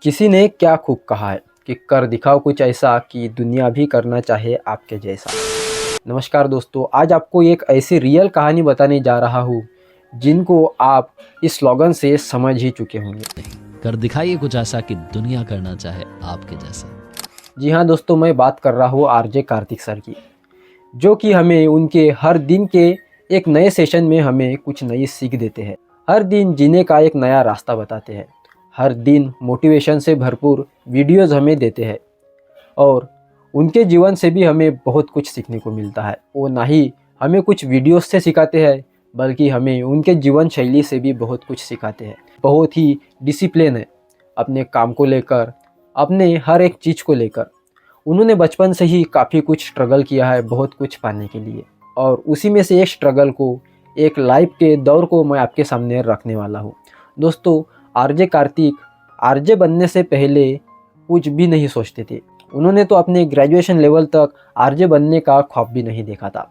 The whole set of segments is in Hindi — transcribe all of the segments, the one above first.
किसी ने क्या खूब कहा है कि कर दिखाओ कुछ ऐसा कि दुनिया भी करना चाहे आपके जैसा। नमस्कार दोस्तों, आज आपको एक ऐसी रियल कहानी बताने जा रहा हूँ जिनको आप इस स्लोगन से समझ ही चुके होंगे। कर दिखाइए कुछ ऐसा कि दुनिया करना चाहे आपके जैसा। जी हाँ दोस्तों, मैं बात कर रहा हूँ आरजे कार्तिक सर की, जो कि हमें उनके हर दिन के एक नए सेशन में हमें कुछ नई सीख देते हैं। हर दिन जीने का एक नया रास्ता बताते हैं। हर दिन मोटिवेशन से भरपूर वीडियोज़ हमें देते हैं और उनके जीवन से भी हमें बहुत कुछ सीखने को मिलता है। वो ना ही हमें कुछ वीडियोस से सिखाते हैं, बल्कि हमें उनके जीवन शैली से भी बहुत कुछ सिखाते हैं। बहुत ही डिसिप्लिन है अपने काम को लेकर, अपने हर एक चीज़ को लेकर। उन्होंने बचपन से ही काफ़ी कुछ स्ट्रगल किया है बहुत कुछ पाने के लिए, और उसी में से एक स्ट्रगल को, एक लाइफ के दौर को मैं आपके सामने रखने वाला हूँ। दोस्तों, आरजे कार्तिक आरजे बनने से पहले कुछ भी नहीं सोचते थे। उन्होंने तो अपने ग्रेजुएशन लेवल तक आरजे बनने का ख्वाब भी नहीं देखा था,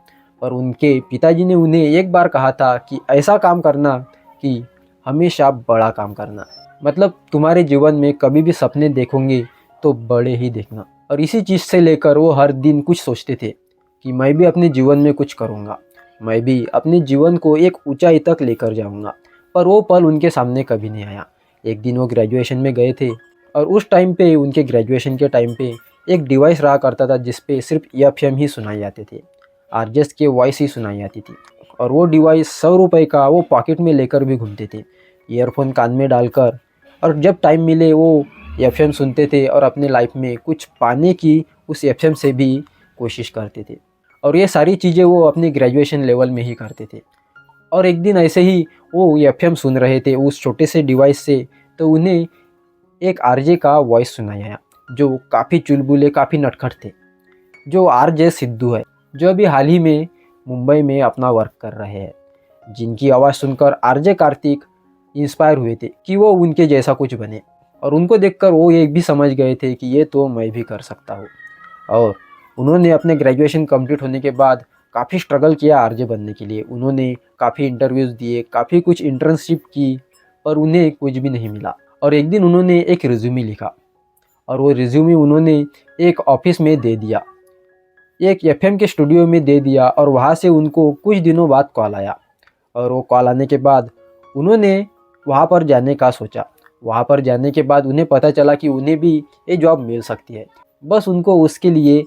पर उनके पिताजी ने उन्हें एक बार कहा था कि ऐसा काम करना कि हमेशा बड़ा काम करना। मतलब तुम्हारे जीवन में कभी भी सपने देखोगे तो बड़े ही देखना। और इसी चीज़ से लेकर वो हर दिन कुछ सोचते थे कि मैं भी अपने जीवन में कुछ करूँगा, मैं भी अपने जीवन को एक ऊंचाई तक लेकर जाऊँगा। पर वो पल उनके सामने कभी नहीं आया। एक दिन वो ग्रेजुएशन में गए थे और उस टाइम पे, उनके ग्रेजुएशन के टाइम पे, एक डिवाइस रहा करता था जिस पे सिर्फ एफएम ही सुनाई जाते थे, आरजेस के वॉइस ही सुनाई जाती थी। और वो डिवाइस 100 रुपये का वो पॉकेट में लेकर भी घूमते थे, ईयरफोन कान में डालकर। और जब टाइम मिले वो एफएम सुनते थे और अपने लाइफ में कुछ पाने की उस एफएम से भी कोशिश करते थे। और ये सारी चीज़ें वो अपने ग्रेजुएशन लेवल में ही करते थे। और एक दिन ऐसे ही वो एफएम सुन रहे थे उस छोटे से डिवाइस से, तो उन्हें एक आरजे का वॉइस सुनाई आया जो काफ़ी चुलबुले, काफ़ी नटखट थे, जो आरजे सिद्धू है, जो अभी हाल ही में मुंबई में अपना वर्क कर रहे हैं, जिनकी आवाज़ सुनकर आरजे कार्तिक इंस्पायर हुए थे कि वो उनके जैसा कुछ बने। और उनको देखकर वो ये भी समझ गए थे कि ये तो मैं भी कर सकता हूँ। और उन्होंने अपने ग्रेजुएशन कंप्लीट होने के बाद काफ़ी स्ट्रगल किया आरजे बनने के लिए। उन्होंने काफ़ी इंटरव्यूज़ दिए, काफ़ी कुछ इंटर्नशिप की, पर उन्हें कुछ भी नहीं मिला। और एक दिन उन्होंने एक रिज्यूमे लिखा और वो रिज्यूमे उन्होंने एक ऑफिस में दे दिया, एक एफएम के स्टूडियो में दे दिया। और वहाँ से उनको कुछ दिनों बाद कॉल आया, और वो कॉल आने के बाद उन्होंने वहाँ पर जाने का सोचा। वहाँ पर जाने के बाद उन्हें पता चला कि उन्हें भी ये जॉब मिल सकती है, बस उनको उसके लिए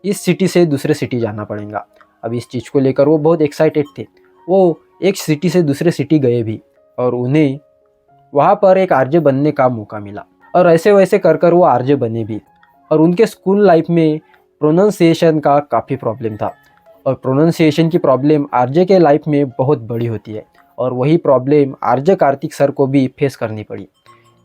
इस सिटी से दूसरे सिटी जाना पड़ेगा। अब इस चीज़ को लेकर वो बहुत एक्साइटेड थे। वो एक सिटी से दूसरे सिटी गए भी और उन्हें वहाँ पर एक आरजे बनने का मौका मिला। और ऐसे वैसे कर कर वो आरजे बने भी। और उनके स्कूल लाइफ में प्रोनाउंसिएशन का काफ़ी प्रॉब्लम था, और प्रोनाउंसिएशन की प्रॉब्लम आरजे के लाइफ में बहुत बड़ी होती है। और वही प्रॉब्लम आरजे कार्तिक सर को भी फेस करनी पड़ी।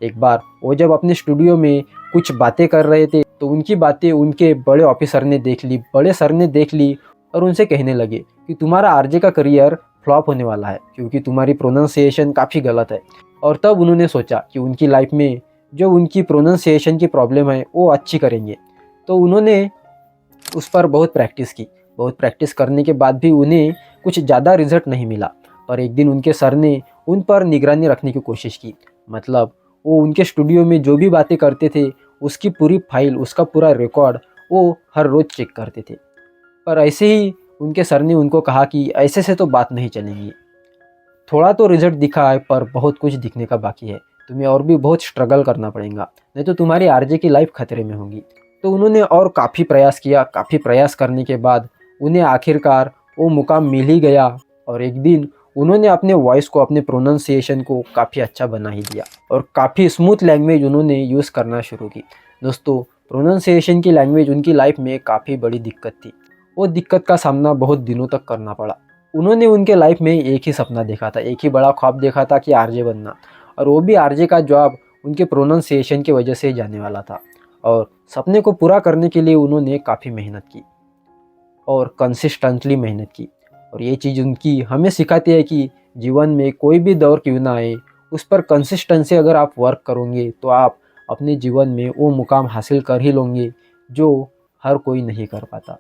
एक बार वो जब अपने स्टूडियो में कुछ बातें कर रहे थे, तो उनकी बातें उनके बड़े ऑफिसर ने देख ली, बड़े सर ने देख ली, और उनसे कहने लगे कि तुम्हारा आरजे का करियर फ्लॉप होने वाला है क्योंकि तुम्हारी प्रोनाउंसिएशन काफ़ी गलत है। और तब उन्होंने सोचा कि उनकी लाइफ में जो उनकी प्रोनाउंसिएशन की प्रॉब्लम है वो अच्छी करेंगे। तो उन्होंने उस पर बहुत प्रैक्टिस की। बहुत प्रैक्टिस करने के बाद भी उन्हें कुछ ज़्यादा रिजल्ट नहीं मिला। पर एक दिन उनके सर ने उन पर निगरानी रखने की कोशिश की। मतलब वो उनके स्टूडियो में जो भी बातें करते थे उसकी पूरी फाइल, उसका पूरा रिकॉर्ड वो हर रोज़ चेक करते थे। पर ऐसे ही उनके सर ने उनको कहा कि ऐसे से तो बात नहीं चलेगी, थोड़ा तो रिजल्ट दिखा है पर बहुत कुछ दिखने का बाकी है, तुम्हें और भी बहुत स्ट्रगल करना पड़ेगा, नहीं तो तुम्हारी आरजे की लाइफ खतरे में होगी। तो उन्होंने और काफ़ी प्रयास किया। काफ़ी प्रयास करने के बाद उन्हें आखिरकार वो मुकाम मिल ही गया। और एक दिन उन्होंने अपने वॉइस को, अपने प्रोनाउंसिएशन को काफ़ी अच्छा बना ही दिया और काफ़ी स्मूथ लैंग्वेज उन्होंने यूज़ करना शुरू की। दोस्तों, प्रोनाउंसिएशन की लैंग्वेज उनकी लाइफ में काफ़ी बड़ी दिक्कत थी। वो दिक्कत का सामना बहुत दिनों तक करना पड़ा। उन्होंने उनके लाइफ में एक ही सपना देखा था, एक ही बड़ा ख्वाब देखा था कि आरजे बनना, और वो भी आरजे का जॉब उनके प्रोनाउंसिएशन की वजह से जाने वाला था। और सपने को पूरा करने के लिए उन्होंने काफ़ी मेहनत की और कंसिस्टेंटली मेहनत की। और ये चीज़ उनकी हमें सिखाती है कि जीवन में कोई भी दौर क्यों ना आए, उस पर कंसिस्टेंसी अगर आप वर्क करोगे तो आप अपने जीवन में वो मुकाम हासिल कर ही लोगे जो हर कोई नहीं कर पाता।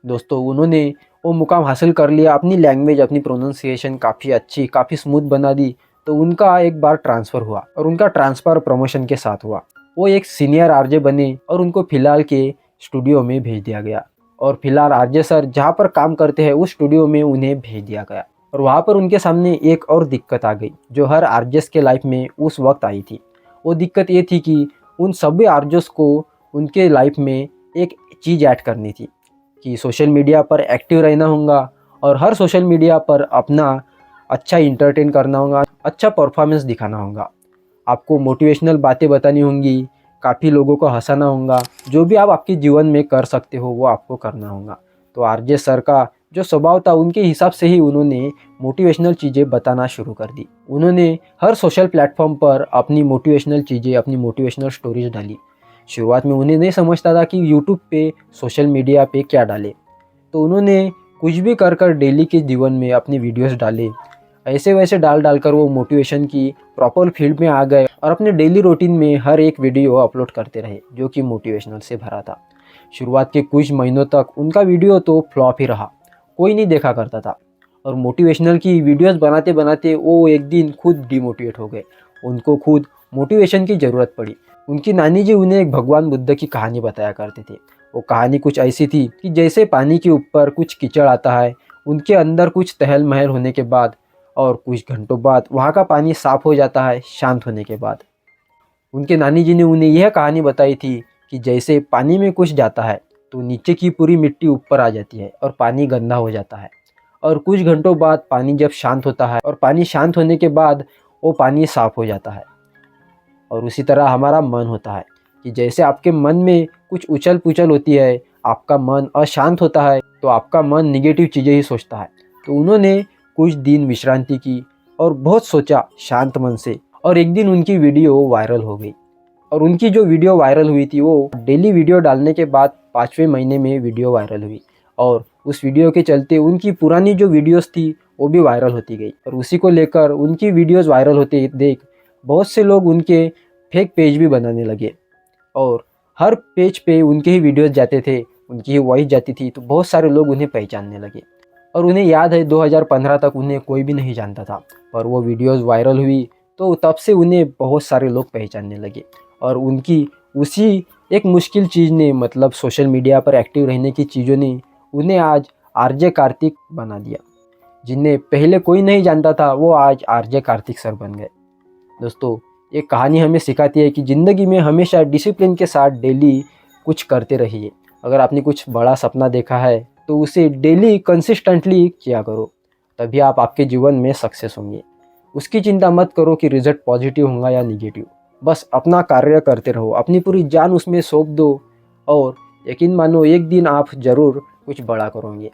दोस्तों, उन्होंने वो मुकाम हासिल कर लिया। अपनी लैंग्वेज, अपनी प्रोनाउंसिएशन काफ़ी अच्छी, काफ़ी स्मूथ बना दी। तो उनका एक बार ट्रांसफ़र हुआ और उनका ट्रांसफ़र प्रमोशन के साथ हुआ। वो एक सीनियर आरजे बने और उनको फिलहाल के स्टूडियो में भेज दिया गया। और फिलहाल आरजे सर जहाँ पर काम करते हैं उस स्टूडियो में उन्हें भेज दिया गया। और वहाँ पर उनके सामने एक और दिक्कत आ गई जो हर आरजेस के लाइफ में उस वक्त आई थी। वो दिक्कत ये थी कि उन सभी आरजेस को उनके लाइफ में एक चीज़ ऐड करनी थी कि सोशल मीडिया पर एक्टिव रहना होगा और हर सोशल मीडिया पर अपना अच्छा इंटरटेन करना होगा, अच्छा परफॉर्मेंस दिखाना होगा। आपको मोटिवेशनल बातें बतानी होंगी, काफ़ी लोगों को हंसाना होगा, जो भी आप आपके जीवन में कर सकते हो वो आपको करना होगा। तो आरजे सर का जो स्वभाव था उनके हिसाब से ही उन्होंने मोटिवेशनल चीज़ें बताना शुरू कर दी। उन्होंने हर सोशल प्लेटफॉर्म पर अपनी मोटिवेशनल चीज़ें, अपनी मोटिवेशनल स्टोरीज डाली। शुरुआत में उन्हें नहीं समझता था कि यूट्यूब पे, सोशल मीडिया पे क्या डाले, तो उन्होंने कुछ भी कर कर डेली के जीवन में अपनी वीडियोस डाले। ऐसे वैसे डाल डालकर वो मोटिवेशन की प्रॉपर फील्ड में आ गए और अपने डेली रूटीन में हर एक वीडियो अपलोड करते रहे जो कि मोटिवेशनल से भरा था। शुरुआत के कुछ महीनों तक उनका वीडियो तो फ्लॉप ही रहा, कोई नहीं देखा करता था। और मोटिवेशनल की वीडियोस बनाते बनाते वो एक दिन खुद डिमोटिवेट हो गए। उनको खुद मोटिवेशन की ज़रूरत पड़ी। उनकी नानी जी उन्हें एक भगवान बुद्ध की कहानी बताया करते थे। वो कहानी कुछ ऐसी थी कि जैसे पानी के ऊपर कुछ कीचड़ आता है, उनके अंदर कुछ तहल महल होने के बाद और कुछ घंटों बाद वहाँ का पानी साफ़ हो जाता है शांत होने के बाद। उनके नानी जी ने उन्हें यह कहानी बताई थी कि जैसे पानी में कुछ जाता है तो नीचे की पूरी मिट्टी ऊपर आ जाती है और पानी गंदा हो जाता है, और कुछ घंटों बाद पानी जब शांत होता है और पानी शांत होने के बाद वो पानी साफ़ हो जाता है। और उसी तरह हमारा मन होता है कि जैसे आपके मन में कुछ उछल पुछल होती है, आपका मन अशांत होता है तो आपका मन निगेटिव चीज़ें ही सोचता है। तो उन्होंने कुछ दिन विश्रांति की और बहुत सोचा शांत मन से, और एक दिन उनकी वीडियो वायरल हो गई। और उनकी जो वीडियो वायरल हुई थी वो डेली वीडियो डालने के बाद 5वें महीने में वीडियो वायरल हुई, और उस वीडियो के चलते उनकी पुरानी जो वीडियोस थी वो भी वायरल होती गई। और उसी को लेकर उनकी वीडियोस वायरल होते देख बहुत से लोग उनके फेक पेज भी बनाने लगे, और हर पेज पे उनके ही वीडियोस जाते थे, उनकी ही वॉइस जाती थी, तो बहुत सारे लोग उन्हें पहचानने लगे। और उन्हें याद है 2015 तक उन्हें कोई भी नहीं जानता था, पर वो वीडियोस वायरल हुई तो तब से उन्हें बहुत सारे लोग पहचानने लगे। और उनकी उसी एक मुश्किल चीज़ ने, मतलब सोशल मीडिया पर एक्टिव रहने की चीज़ों ने उन्हें आज आरजे कार्तिक बना दिया। जिन्हें पहले कोई नहीं जानता था वो आज आरजे कार्तिक सर बन गए। दोस्तों, ये कहानी हमें सिखाती है कि ज़िंदगी में हमेशा डिसिप्लिन के साथ डेली कुछ करते रहिए। अगर आपने कुछ बड़ा सपना देखा है तो उसे डेली कंसिस्टेंटली किया करो, तभी आप आपके जीवन में सक्सेस होंगे। उसकी चिंता मत करो कि रिजल्ट पॉजिटिव होगा या निगेटिव, बस अपना कार्य करते रहो, अपनी पूरी जान उसमें सौंप दो, और यकीन मानो एक दिन आप ज़रूर कुछ बड़ा करोगे।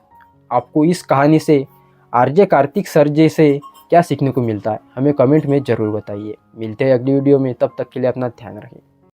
आपको इस कहानी से आरजे कार्तिक सर जैसे क्या सीखने को मिलता है, हमें कमेंट में ज़रूर बताइए। मिलते हैं अगली वीडियो में, तब तक के लिए अपना ध्यान रखें।